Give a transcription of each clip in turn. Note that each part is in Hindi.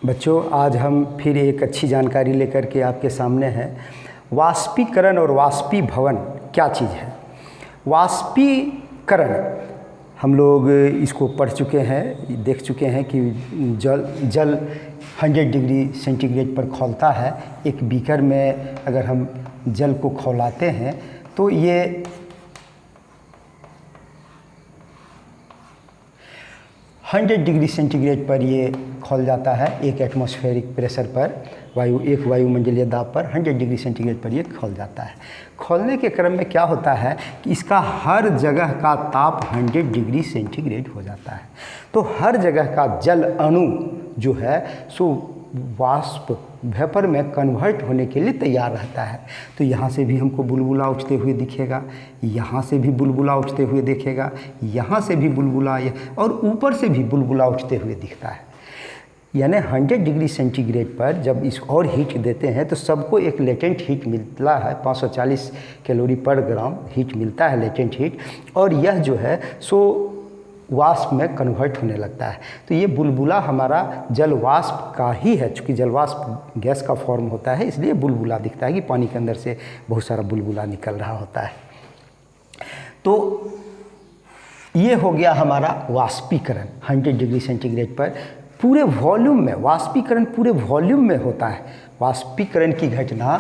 बच्चों, आज हम फिर एक अच्छी जानकारी लेकर के आपके सामने हैं। वाष्पीकरण और वाष्पीभवन क्या चीज़ है? वाष्पीकरण हम लोग इसको पढ़ चुके हैं, देख चुके हैं कि जल 100 डिग्री सेंटीग्रेड पर खौलता है। एक बीकर में अगर हम जल को खौलाते हैं तो ये 100 डिग्री सेंटीग्रेड पर ये खौल जाता है। एक एटमॉस्फेरिक प्रेशर पर एक वायुमंडलीय दाब पर 100 डिग्री सेंटीग्रेड पर ये खौल जाता है। खौलने के क्रम में क्या होता है कि इसका हर जगह का ताप 100 डिग्री सेंटीग्रेड हो जाता है। तो हर जगह का जल अणु जो है सो वाष्प वेपर में कन्वर्ट होने के लिए तैयार रहता है। तो यहाँ से भी हमको बुलबुला उठते हुए दिखेगा, यहाँ से भी बुलबुला उठते हुए दिखेगा, यहाँ से भी बुलबुला और ऊपर से भी बुलबुला उठते हुए दिखता है। यानी 100 डिग्री सेंटीग्रेड पर जब इस और हीट देते हैं तो सबको एक लेटेंट हीट मिलता है, 540 कैलोरी पर ग्राम हीट मिलता है, लेटेंट हीट। और यह जो है सो वाष्प में कन्वर्ट होने लगता है। तो ये बुलबुला हमारा जल वाष्प का ही है। चूँकि जल वाष्प गैस का फॉर्म होता है इसलिए बुलबुला दिखता है कि पानी के अंदर से बहुत सारा बुलबुला निकल रहा होता है। तो ये हो गया हमारा वाष्पीकरण 100 डिग्री सेंटीग्रेड पर पूरे वॉल्यूम में। वाष्पीकरण पूरे वॉल्यूम में होता है। वाष्पीकरण की घटना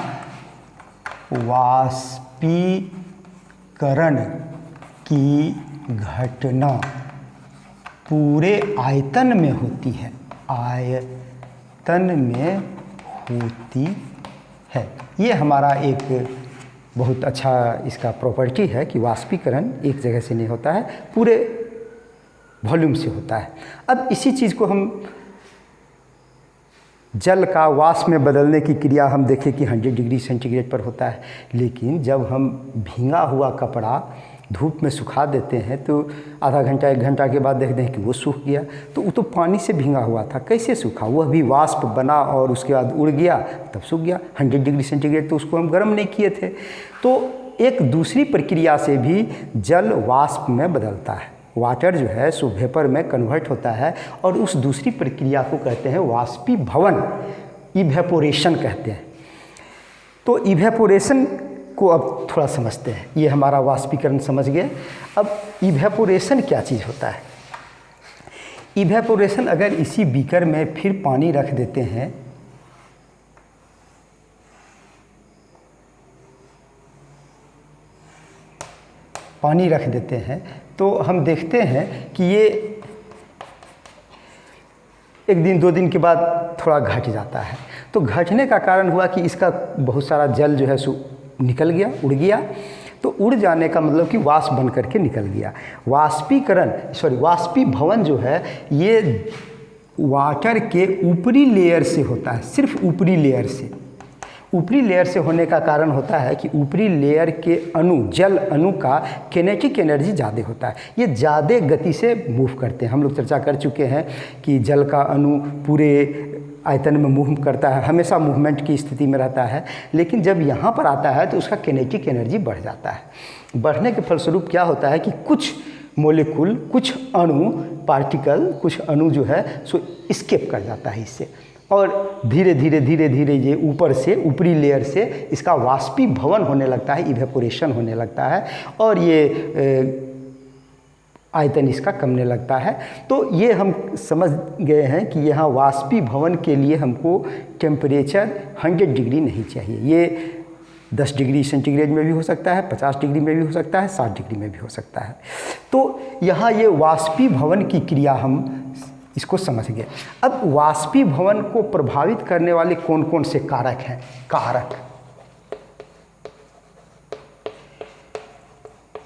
पूरे आयतन में होती है। आयतन में होती है। ये हमारा एक बहुत अच्छा इसका प्रॉपर्टी है कि वाष्पीकरण एक जगह से नहीं होता है, पूरे वॉल्यूम से होता है। अब इसी चीज़ को हम जल का वाष्प में बदलने की क्रिया हम देखें कि 100 डिग्री सेंटीग्रेड पर होता है। लेकिन जब हम भींगा हुआ कपड़ा धूप में सुखा देते हैं तो आधा घंटा 1 घंटा के बाद देखते हैं कि वो सूख गया। तो वो तो पानी से भींगा हुआ था, कैसे सूखा? वह भी वाष्प बना और उसके बाद उड़ गया तब सूख गया। 100 डिग्री सेंटीग्रेड तो उसको हम गर्म नहीं किए थे। तो एक दूसरी प्रक्रिया से भी जल वाष्प में बदलता है। वाटर जो है सो वेपर में कन्वर्ट होता है और उस दूसरी प्रक्रिया को कहते हैं वाष्पीभवन, इवेपोरेशन कहते हैं। तो इवेपोरेशन को अब थोड़ा समझते हैं। ये हमारा वाष्पीकरण समझ गए। अब इवेपोरेशन क्या चीज़ होता है? इवेपोरेशन, अगर इसी बीकर में फिर पानी रख देते हैं तो हम देखते हैं कि ये 1 दिन 2 दिन के बाद थोड़ा घट जाता है। तो घटने का कारण हुआ कि इसका बहुत सारा जल जो है सो निकल गया, उड़ गया। तो उड़ जाने का मतलब कि वाष्प बन करके निकल गया। वाष्पीभवन जो है ये वाटर के ऊपरी लेयर से होता है, सिर्फ ऊपरी लेयर से। ऊपरी लेयर से होने का कारण होता है कि ऊपरी लेयर के अणु, जल अणु का किनेटिक एनर्जी ज़्यादा होता है। ये ज़्यादा गति से मूव करते हैं। हम लोग चर्चा कर चुके हैं कि जल का अणु पूरे आयतन में मूव करता है, हमेशा मूवमेंट की स्थिति में रहता है। लेकिन जब यहाँ पर आता है तो उसका किनेटिक एनर्जी बढ़ जाता है। बढ़ने के फलस्वरूप क्या होता है कि कुछ मोलिक्यूल, कुछ अणु, पार्टिकल, कुछ अणु जो है सो एस्केप कर जाता है इससे। और धीरे धीरे ये ऊपर से, ऊपरी लेयर से इसका वाष्पीभवन होने लगता है, इवेपोरेशन होने लगता है और ये आयतन इसका कमने लगता है। तो ये हम समझ गए हैं कि यहाँ वाष्पीभवन के लिए हमको टेम्परेचर 100 डिग्री नहीं चाहिए। ये 10 डिग्री सेंटीग्रेड में भी हो सकता है, 50 डिग्री में भी हो सकता है, 60 डिग्री में भी हो सकता है। तो यहाँ ये वाष्पीभवन की क्रिया हम इसको समझ गए। अब वाष्पीभवन को प्रभावित करने वाले कौन कौन से कारक हैं?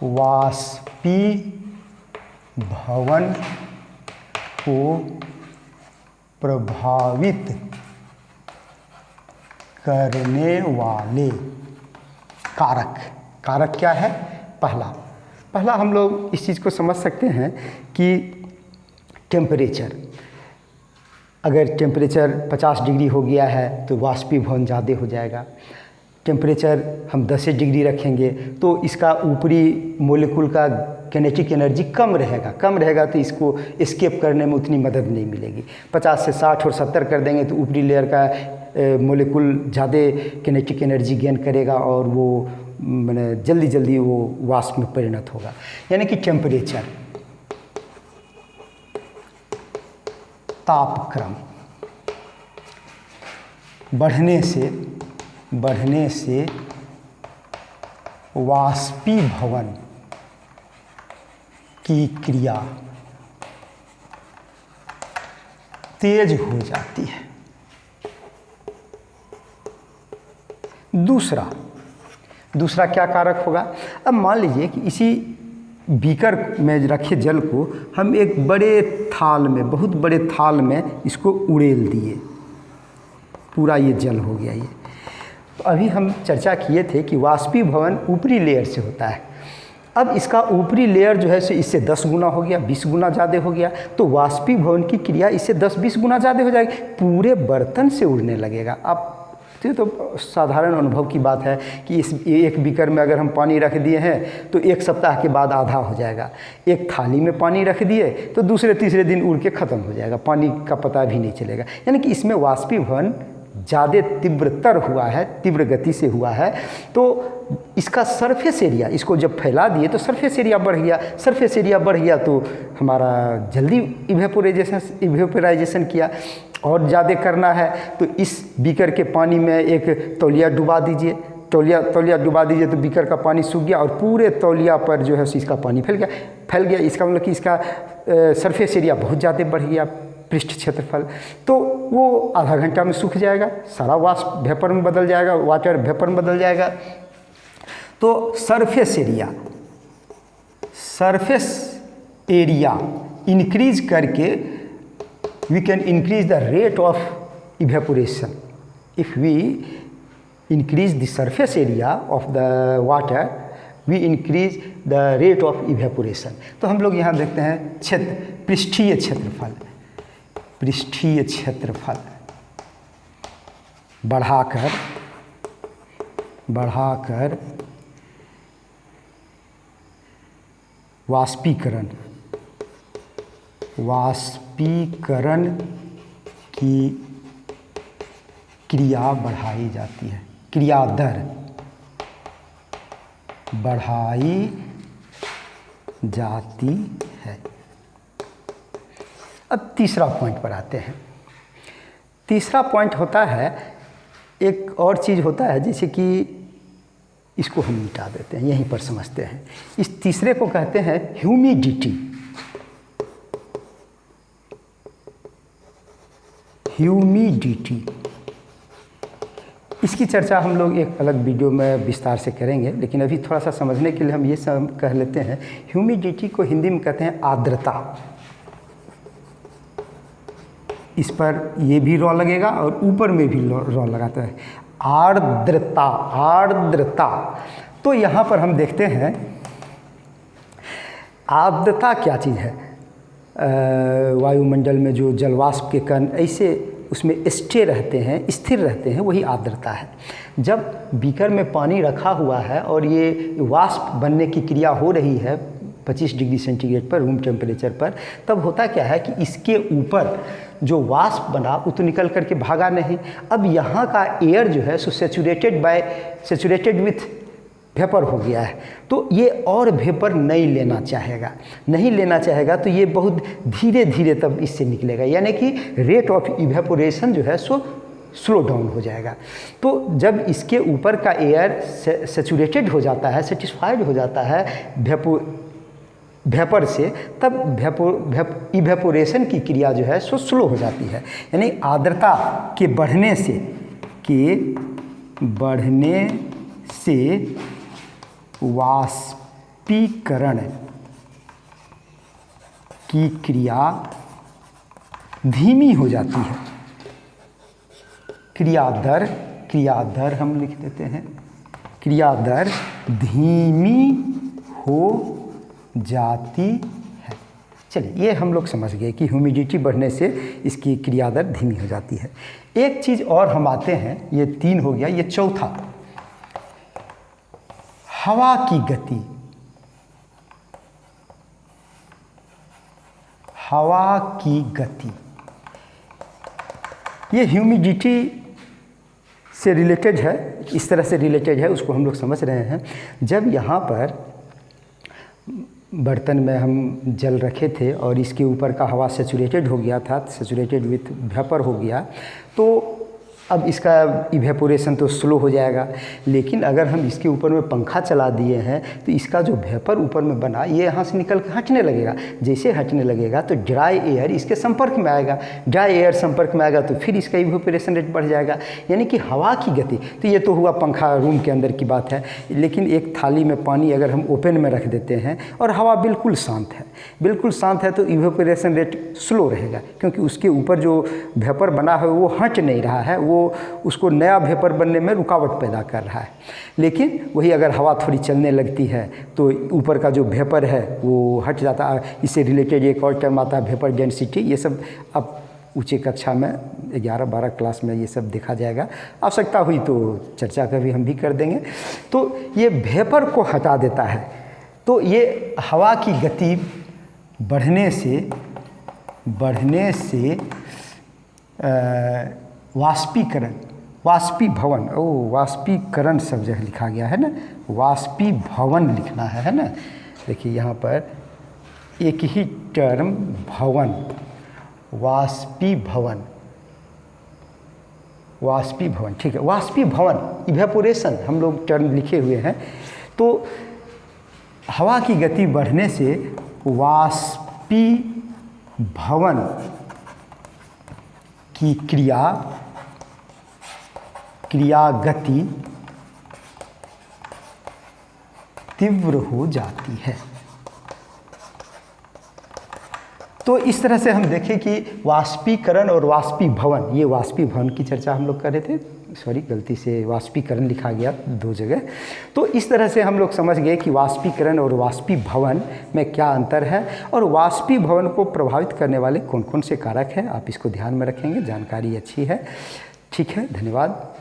वाष्पीभवन को प्रभावित करने वाले कारक क्या है? पहला हम लोग इस चीज़ को समझ सकते हैं कि टेम्परेचर। अगर टेम्परेचर 50 डिग्री हो गया है तो वाष्पीभवन ज़्यादा हो जाएगा। टेम्परेचर हम 10 डिग्री रखेंगे तो इसका ऊपरी मोलिकुल का किनेटिक एनर्जी कम रहेगा तो इसको एस्केप करने में उतनी मदद नहीं मिलेगी। 50 से 60 और 70 कर देंगे तो ऊपरी लेयर का मोलिकुल ज़्यादा किनेटिक एनर्जी गेन करेगा और वो मैंने जल्दी वो वाष्प में परिणत होगा। यानी कि टेम्परेचर, तापक्रम बढ़ने से वाष्पीभवन की क्रिया तेज हो जाती है। दूसरा क्या कारक होगा? अब मान लीजिए कि इसी बीकर में रखे जल को हम एक बहुत बड़े थाल में इसको उड़ेल दिए, पूरा ये जल हो गया ये। तो अभी हम चर्चा किए थे कि वाष्पीभवन ऊपरी लेयर से होता है। अब इसका ऊपरी लेयर जो है सो इससे 10 गुना हो गया, 20 गुना ज़्यादा हो गया, तो वाष्पीभवन की क्रिया इससे 10-20 गुना ज़्यादा हो जाएगी, पूरे बर्तन से उड़ने लगेगा। अब तो साधारण अनुभव की बात है कि इस एक बीकर में अगर हम पानी रख दिए हैं तो 1 सप्ताह के बाद आधा हो जाएगा। एक थाली में पानी रख दिए तो दूसरे तीसरे दिन उड़ के ख़त्म हो जाएगा, पानी का पता भी नहीं चलेगा। यानी कि इसमें वाष्पीभवन ज़्यादा तीव्रतर हुआ है, तीव्र गति से हुआ है, तो इसका सरफेस एरिया, इसको जब फैला दिए तो सरफेस एरिया बढ़ गया तो हमारा जल्दी इवेपोराइजेशन किया। और ज़्यादा करना है तो इस बीकर के पानी में एक तौलिया डुबा दीजिए, तौलिया डुबा दीजिए तो बीकर का पानी सूख गया और पूरे तौलिया पर जो है इसका पानी फैल गया। इसका मतलब कि इसका सरफेस एरिया बहुत ज़्यादा बढ़ गया, पृष्ठ क्षेत्रफल, तो वो आधा घंटा में सूख जाएगा, सारा वाष्प वेपर में बदल जाएगा, वाटर वेपर में बदल जाएगा। तो सरफेस एरिया इंक्रीज करके we can increase the rate of evaporation. If we increase the surface area of the water, we increase the rate of evaporation. तो हम लोग यहाँ देखते हैं पृष्ठीय क्षेत्रफल बढ़ाकर वाष्पीकरण की क्रिया बढ़ाई जाती है, क्रिया दर बढ़ाई जाती है। अब तीसरा पॉइंट पर आते हैं। तीसरा पॉइंट होता है, एक और चीज़ होता है, जैसे कि इसको हम मिटा देते हैं, यहीं पर समझते हैं। इस तीसरे को कहते हैं ह्यूमिडिटी। इसकी चर्चा हम लोग एक अलग वीडियो में विस्तार से करेंगे, लेकिन अभी थोड़ा सा समझने के लिए हम ये सब कह लेते हैं। ह्यूमिडिटी को हिंदी में कहते हैं आर्द्रता। इस पर ये भी रॉ लगेगा और ऊपर में भी रॉ लगाता है, आर्द्रता। तो यहाँ पर हम देखते हैं आर्द्रता क्या चीज़ है। वायुमंडल में जो जलवाष्प के कण ऐसे उसमें स्थिर रहते हैं, वही आर्द्रता है। जब बीकर में पानी रखा हुआ है और ये वाष्प बनने की क्रिया हो रही है 25 डिग्री सेंटीग्रेड पर, रूम टेम्परेचर पर, तब होता क्या है कि इसके ऊपर जो वाष्प बना वो तो निकल करके भागा नहीं। अब यहाँ का एयर जो है सो सेचुरेटेड विथ वेपर हो गया है, तो ये और वेपर नहीं लेना चाहेगा तो ये बहुत धीरे धीरे तब इससे निकलेगा, यानी कि रेट ऑफ इवेपोरेशन जो है सो स्लो डाउन हो जाएगा। तो जब इसके ऊपर का एयर सेचुरेटेड हो जाता है, सेटिस्फाइड हो जाता है वेपर से, तब इवेपोरेशन की क्रिया जो है सो स्लो हो जाती है। यानी आर्द्रता के बढ़ने से वाष्पीकरण की क्रिया धीमी हो जाती है। क्रिया दर हम लिख देते हैं, क्रिया दर धीमी हो जाती है। चलिए, ये हम लोग समझ गए कि ह्यूमिडिटी बढ़ने से इसकी क्रिया दर धीमी हो जाती है। एक चीज़ और हम आते हैं, ये 3 हो गया, ये चौथा हवा की गति, हवा की गति, ये ह्यूमिडिटी से रिलेटेड है, इस तरह से रिलेटेड है, उसको हम लोग समझ रहे हैं। जब यहाँ पर बर्तन में हम जल रखे थे और इसके ऊपर का हवा सैचुरेटेड हो गया था, सैचुरेटेड विथ वेपर हो गया, तो अब इसका इवेपोरेशन तो स्लो हो जाएगा। लेकिन अगर हम इसके ऊपर में पंखा चला दिए हैं तो इसका जो वेपर ऊपर में बना ये यहाँ से निकल के हटने लगेगा। जैसे हटने लगेगा तो ड्राई एयर इसके संपर्क में आएगा, ड्राई एयर संपर्क में आएगा तो फिर इसका इवेपोरेशन रेट बढ़ जाएगा, यानी कि हवा की गति। तो ये तो हुआ पंखा रूम के अंदर की बात है। लेकिन एक थाली में पानी अगर हम ओपन में रख देते हैं और हवा बिल्कुल शांत है, बिल्कुल शांत है, तो इवेपोरेशन रेट स्लो रहेगा, क्योंकि उसके ऊपर जो वेपर बना है वो हट नहीं रहा है, वो उसको नया वेपर बनने में रुकावट पैदा कर रहा है। लेकिन वही अगर हवा थोड़ी चलने लगती है तो ऊपर का जो वेपर है वो हट जाता है। इससे रिलेटेड एक और टर्म आता है वेपर डेंसिटी। ये सब अब ऊंचे कक्षा में 11-12 क्लास में ये सब देखा जाएगा, आवश्यकता हुई तो चर्चा कभी हम भी कर देंगे। तो ये वेपर को हटा देता है। तो ये हवा की गति बढ़ने से वाष्पीकरण, वाष्पीभवन, वाष्पीकरण सब जगह लिखा गया है ना, वाष्पीभवन लिखना है ना। देखिए यहाँ पर एक ही टर्म भवन, वाष्पीभवन, वाष्पीभवन, ठीक है, वाष्पीभवन, इवेपोरेशन हम लोग टर्म लिखे हुए हैं। तो हवा की गति बढ़ने से वाष्पीभवन की क्रिया गति तीव्र हो जाती है। तो इस तरह से हम देखें कि वाष्पीकरण और वाष्पीभवन, ये वाष्पीभवन की चर्चा हम लोग कर रहे थे, सॉरी गलती से वाष्पीकरण लिखा गया 2 जगह। तो इस तरह से हम लोग समझ गए कि वाष्पीकरण और वाष्पीभवन में क्या अंतर है और वाष्पीभवन को प्रभावित करने वाले कौन कौन से कारक हैं, आप इसको ध्यान में रखेंगे, जानकारी अच्छी है। ठीक है, धन्यवाद।